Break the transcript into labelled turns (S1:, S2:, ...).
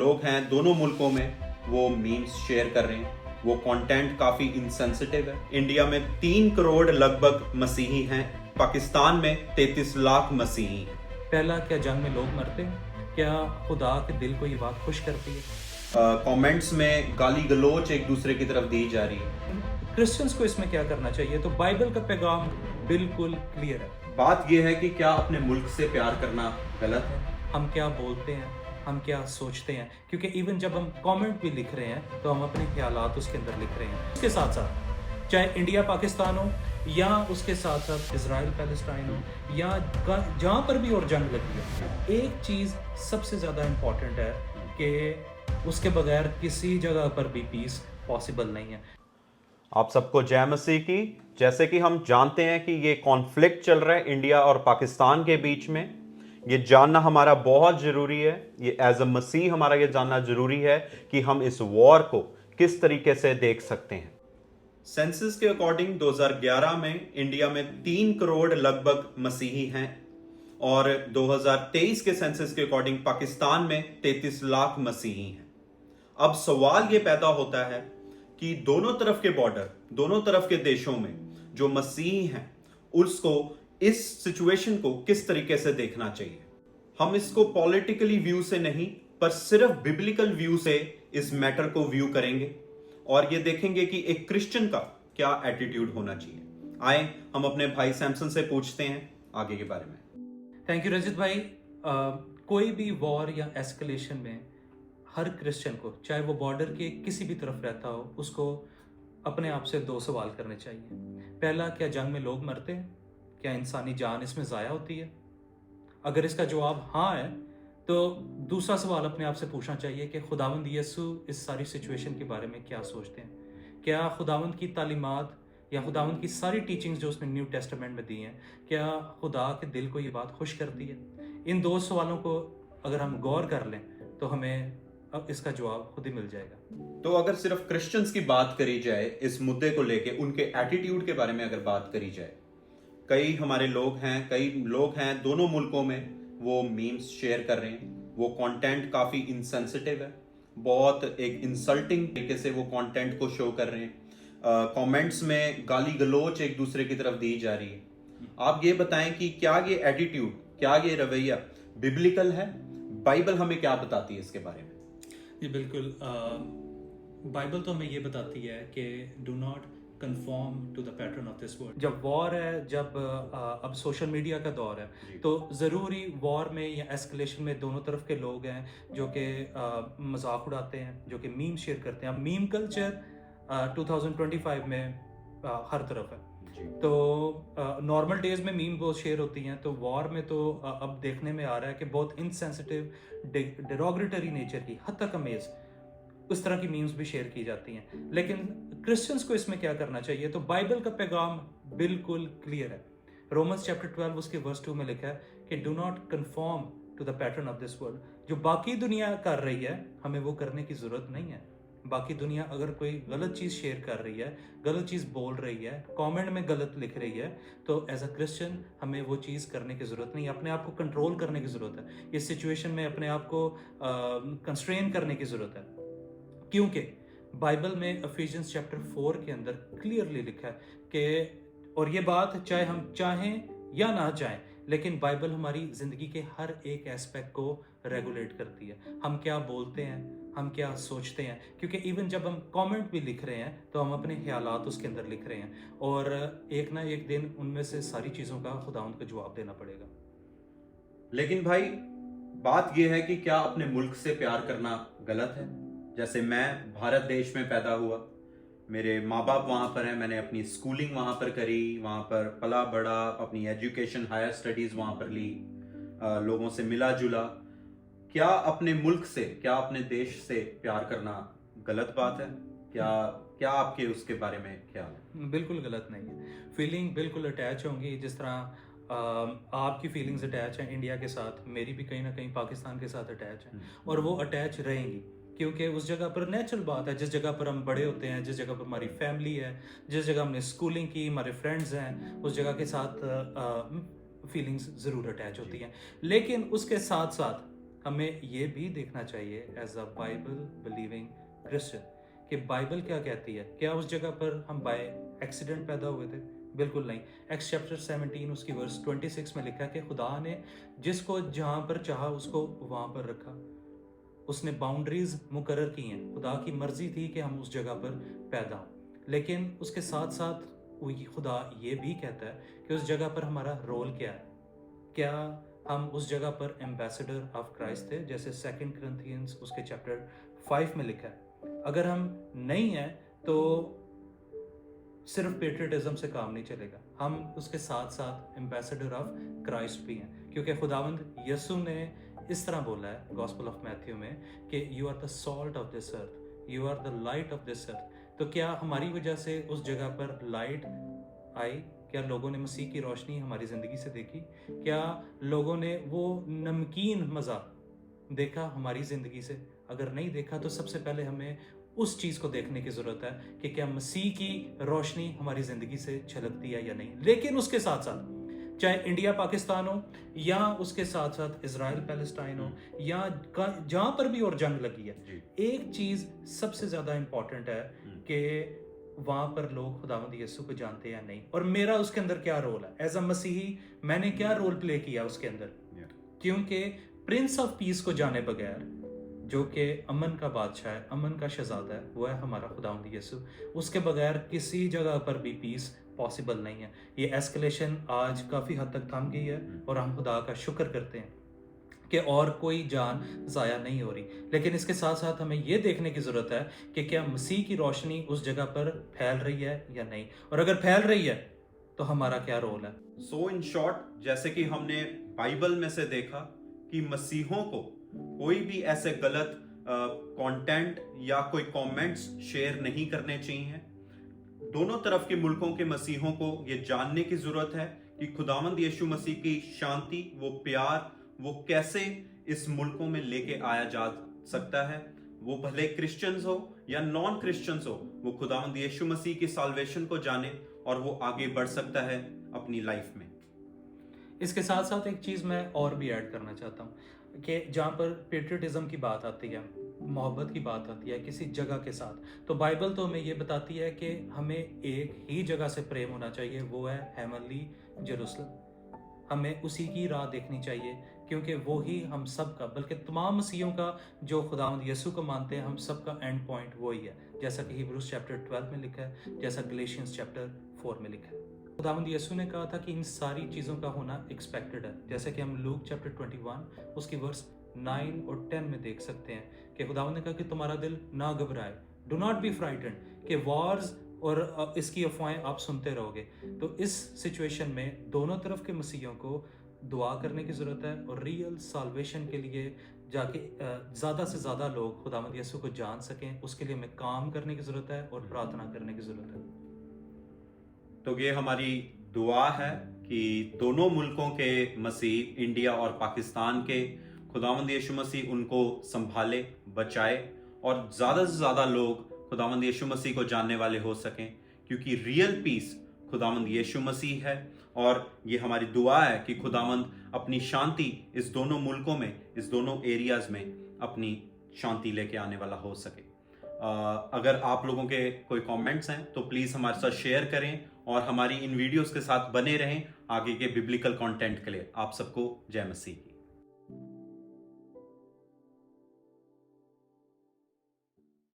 S1: लोग हैं दोनों मुल्कों में वो मीम्स शेयर कर रहे हैं। वो कंटेंट काफी इनसेंसिटिव है। इंडिया में 3 करोड़ लगभग मसीही हैं, पाकिस्तान में 33 लाख मसीही हैं।
S2: पहला, क्या जंग में लोग मरते हैं? क्या खुदा के दिल को ये बात खुश करती है?
S1: कमेंट्स में गाली गलोच एक दूसरे की तरफ दी जा रही है।
S2: क्रिश्चियंस को इसमें क्या करना चाहिए? तो बाइबल का पैगाम बिल्कुल क्लियर है।
S1: बात यह है कि क्या अपने मुल्क से प्यार करना गलत है?
S2: हम क्या बोलते हैं, हम क्या सोचते हैं, क्योंकि इवन जब हम कमेंट भी लिख रहे हैं तो हम अपने ख्यालात उसके अंदर लिख रहे हैं। उसके साथ साथ चाहे इंडिया पाकिस्तान हो या उसके साथ साथ इजराइल पैलेस्टाइन हो या जहाँ पर भी और जंग लगी है, एक चीज़ सबसे ज़्यादा इम्पॉर्टेंट है कि उसके बगैर किसी जगह पर भी पीस पॉसिबल नहीं है।
S1: आप सबको जय मसीह की। जैसे कि हम जानते हैं कि ये कॉन्फ्लिक्ट चल रहा है इंडिया और पाकिस्तान के बीच में, ये जानना हमारा बहुत ज़रूरी है। ये एज अ मसीह हमारा ये जानना ज़रूरी है कि हम इस वॉर को किस तरीके से देख सकते हैं। सेंसस के अकॉर्डिंग 2011 में इंडिया में 3 करोड़ लगभग मसीही हैं और 2023 के सेंसस के अकॉर्डिंग पाकिस्तान में 33 लाख मसीही हैं। अब सवाल ये पैदा होता है कि दोनों तरफ के बॉर्डर, दोनों तरफ के देशों में जो मसीही हैं उसको इस सिचुएशन को किस तरीके से देखना चाहिए। हम इसको पॉलिटिकली व्यू से नहीं पर सिर्फ बिब्लिकल व्यू से इस मैटर को व्यू करेंगे और ये देखेंगे कि एक क्रिश्चियन का क्या एटीट्यूड होना चाहिए। आए हम अपने भाई सैमसन से पूछते हैं आगे के बारे में।
S2: थैंक यू रजित भाई। कोई भी वॉर या एस्केलेशन में हर क्रिश्चियन को, चाहे वो बॉर्डर के किसी भी तरफ रहता हो, उसको अपने आप से 2 सवाल करने चाहिए। पहला, क्या जंग में लोग मरते हैं? क्या इंसानी जान इसमें ज़ाया होती है? अगर इसका जवाब हाँ है तो दूसरा सवाल अपने आप से पूछना चाहिए कि खुदावंद यीशु इस सारी सिचुएशन के बारे में क्या सोचते हैं। क्या खुदावंद की तालीमात या खुदावंद की सारी टीचिंग्स जो उसने न्यू टेस्टामेंट में दी हैं, क्या खुदा के दिल को ये बात खुश करती है? इन 2 सवालों को अगर हम गौर कर लें तो हमें अब इसका जवाब खुद ही मिल जाएगा।
S1: तो अगर सिर्फ क्रिश्चियंस की बात करी जाए इस मुद्दे को लेके, उनके एटीट्यूड के बारे में अगर बात करी जाए, कई हमारे लोग हैं, कई लोग हैं दोनों मुल्कों में वो मीम्स शेयर कर रहे हैं। वो कंटेंट काफी इनसेंसिटिव है, बहुत एक इंसल्टिंग तरीके से वो कंटेंट को शो कर रहे हैं। कमेंट्स में गाली गलोच एक दूसरे की तरफ दी जा रही है। आप ये बताएं कि क्या ये एटीट्यूड, क्या ये रवैया बिब्लिकल है? बाइबल हमें क्या बताती है इसके बारे में?
S2: जी बिल्कुल। बाइबल तो हमें ये बताती है कि do not conform to the pattern of this world. जब वॉर है, जब अब सोशल मीडिया का दौर है, तो ज़रूरी वॉर में या एस्केलेशन में दोनों तरफ के लोग हैं जो कि मजाक उड़ाते हैं, जो कि मीम शेयर करते हैं। अब मीम कल्चर 2025 में हर तरफ है। तो नॉर्मल डेज में मीम बहुत शेयर होती हैं, तो वॉर में तो अब देखने में आ रहा है कि बहुत इनसेंसिटिव, डेरोगेटरी नेचर की, हद तक अमेज उस तरह की मीम्स भी शेयर की जाती हैं। लेकिन क्रिश्चियंस को इसमें क्या करना चाहिए? तो बाइबल का पैगाम बिल्कुल क्लियर है। रोमन्स चैप्टर 12 उसके वर्स 2 में लिखा है कि do not conform to the pattern of this world. जो बाकी दुनिया कर रही है हमें वो करने की जरूरत नहीं है। बाकी दुनिया अगर कोई गलत चीज़ शेयर कर रही है, गलत चीज़ बोल रही है, कमेंट में गलत लिख रही है, तो एज अ क्रिश्चियन हमें वो चीज़ करने की ज़रूरत नहीं है। अपने आप को कंट्रोल करने की ज़रूरत है। इस सिचुएशन में अपने आप को कंस्ट्रेन करने की ज़रूरत है, क्योंकि बाइबल में एफिशिएंस चैप्टर 4 के अंदर क्लियरली लिखा है कि, और ये बात चाहे हम चाहें या ना चाहें, लेकिन बाइबल हमारी ज़िंदगी के हर एक एस्पेक्ट को रेगुलेट करती है। हम क्या बोलते हैं, हम क्या सोचते हैं, क्योंकि इवन जब हम कमेंट भी लिख रहे हैं तो हम अपने ख्यालात उसके अंदर लिख रहे हैं और एक ना एक दिन उनमें से सारी चीज़ों का खुदावंद को जवाब देना पड़ेगा।
S1: लेकिन भाई बात यह है कि क्या अपने मुल्क से प्यार करना गलत है? जैसे मैं भारत देश में पैदा हुआ, मेरे माँ बाप वहाँ पर हैं, मैंने अपनी स्कूलिंग वहाँ पर करी, वहाँ पर पला बड़ा, अपनी एजुकेशन हायर स्टडीज़ वहाँ पर ली, लोगों से मिला जुला। क्या अपने मुल्क से, क्या अपने देश से प्यार करना गलत बात है? क्या क्या आपके उसके बारे में ख्याल है?
S2: बिल्कुल गलत नहीं है। फीलिंग बिल्कुल अटैच होंगी, जिस तरह आपकी फीलिंग्स अटैच हैं इंडिया के साथ, मेरी भी कहीं ना कहीं पाकिस्तान के साथ अटैच है, और वो अटैच रहेंगी क्योंकि उस जगह पर नेचुरल बात है। जिस जगह पर हम बड़े होते हैं, जिस जगह पर हमारी फैमिली है, जिस जगह हमने स्कूलिंग की, हमारे फ्रेंड्स हैं, उस जगह के साथ फीलिंग्स ज़रूर अटैच होती हैं। लेकिन उसके साथ साथ हमें ये भी देखना चाहिए as a Bible believing Christian कि बाइबल क्या कहती है। क्या उस जगह पर हम बाय एक्सीडेंट पैदा हुए थे? बिल्कुल नहीं। एक्स चैप्टर 17 उसकी वर्स 26 में लिखा है कि खुदा ने जिसको जहाँ पर चाहा उसको वहाँ पर रखा। उसने बाउंड्रीज मुकर्रर की हैं। खुदा की मर्जी थी कि हम उस जगह पर पैदा हों, लेकिन उसके साथ साथ खुदा ये भी कहता है कि उस जगह पर हमारा रोल क्या है। क्या हम उस जगह पर एम्बेसडर ऑफ क्राइस्ट थे, जैसे 2 Corinthians उसके चैप्टर 5 में लिखा है। अगर हम नहीं हैं तो सिर्फ पेट्रियटिज्म से काम नहीं चलेगा, हम उसके साथ साथ एम्बेसडर ऑफ क्राइस्ट भी हैं, क्योंकि खुदावंद यीशु ने इस तरह बोला है गॉस्पेल ऑफ मैथ्यू में कि you are the salt of this earth, you are the light of this earth. तो क्या हमारी वजह से उस जगह पर लाइट आई? क्या लोगों ने मसीह की रोशनी हमारी ज़िंदगी से देखी? क्या लोगों ने वो नमकीन मज़ा देखा हमारी ज़िंदगी से? अगर नहीं देखा तो सबसे पहले हमें उस चीज़ को देखने की ज़रूरत है कि क्या मसीह की रोशनी हमारी ज़िंदगी से छलकती है या नहीं। लेकिन उसके साथ साथ चाहे इंडिया पाकिस्तान हो या उसके साथ साथ इजराइल पैलेस्टाइन हो या जहाँ पर भी और जंग लगी है, एक चीज़ सबसे ज़्यादा इम्पॉर्टेंट है कि वहाँ पर लोग खुदावंद यीशु को जानते हैं या नहीं, और मेरा उसके अंदर क्या रोल है एज अ मसीही, मैंने क्या रोल प्ले किया उसके अंदर। क्योंकि प्रिंस ऑफ पीस को जाने बगैर, जो कि अमन का बादशाह है, अमन का शहजादा है, वो है हमारा खुदावंद यीशु, उसके बगैर किसी जगह पर भी पीस पॉसिबल नहीं है। ये एस्केलेशन आज काफ़ी हद तक थम गई है और हम खुदा का शुक्र करते हैं कि और कोई जान ज़ाया नहीं हो रही। लेकिन इसके साथ साथ हमें ये देखने की ज़रूरत है कि क्या मसीह की रोशनी उस जगह पर फैल रही है या नहीं, और अगर फैल रही है तो हमारा क्या रोल है।
S1: सो इन शॉर्ट, जैसे कि हमने बाइबल में से देखा कि मसीहों को कोई भी ऐसे गलत कंटेंट या कोई कमेंट्स शेयर नहीं करने चाहिए। दोनों तरफ के मुल्कों के मसीहों को ये जानने की जरूरत है कि खुदावंद यीशु मसीह की शांति, वो प्यार, वो कैसे इस मुल्कों में लेके आया जा सकता है। वो भले क्रिश्चियंस हो या नॉन क्रिश्चियंस हो, वो खुदावंद यीशु मसीह की साल्वेशन को जाने और वो आगे बढ़ सकता है अपनी लाइफ में।
S2: इसके साथ साथ एक चीज़ मैं और भी ऐड करना चाहता हूँ कि जहाँ पर पेट्रियटिज्म की बात आती है, मोहब्बत की बात आती है किसी जगह के साथ, तो बाइबल तो हमें ये बताती है कि हमें एक ही जगह से प्रेम होना चाहिए, वो है हेवनली जेरूसलम। हमें उसी की राह देखनी चाहिए, क्योंकि वो ही हम सब का, बल्कि तमाम मसीहों का जो खुदावंद यीशु को मानते हैं, हम सब का एंड पॉइंट वही है, जैसा कि हिब्रूज चैप्टर 12 में लिखा है, जैसा गलेशियंस चैप्टर 4 में लिखा है। खुदावंद यीशु ने कहा था कि इन सारी चीज़ों का होना एक्सपेक्टेड है, जैसे कि हम लूक चैप्टर 21 उसकी वर्स 9 और 10 में देख सकते हैं कि खुदावंद ने कहा कि तुम्हारा दिल ना घबराए, डू नॉट बी फ्राइटेंड, कि वॉर्स और इसकी अफवाहें आप सुनते रहोगे। तो इस सिचुएशन में दोनों तरफ के मसीहों को दुआ करने की ज़रूरत है और रियल साल्वेशन के लिए जाके ज़्यादा से ज़्यादा लोग खुदावंद यीशु को जान सकें, उसके लिए हमें काम करने की ज़रूरत है और प्रार्थना करने की ज़रूरत है।
S1: तो ये हमारी दुआ है कि दोनों मुल्कों के मसीह, इंडिया और पाकिस्तान के, खुदावंद यीशु मसीह उनको संभाले, बचाए और ज़्यादा से ज़्यादा लोग खुदावंद यीशु मसीह को जानने वाले हो सकें, क्योंकि रियल पीस खुदावंद यीशु मसीह है। और ये हमारी दुआ है कि खुदावंद अपनी शांति इस दोनों मुल्कों में, इस दोनों एरियाज में अपनी शांति लेके आने वाला हो सके। अगर आप लोगों के कोई कमेंट्स हैं तो प्लीज़ हमारे साथ शेयर करें और हमारी इन वीडियोस के साथ बने रहें आगे के बिब्लिकल कंटेंट के लिए। आप सबको जय मसीह।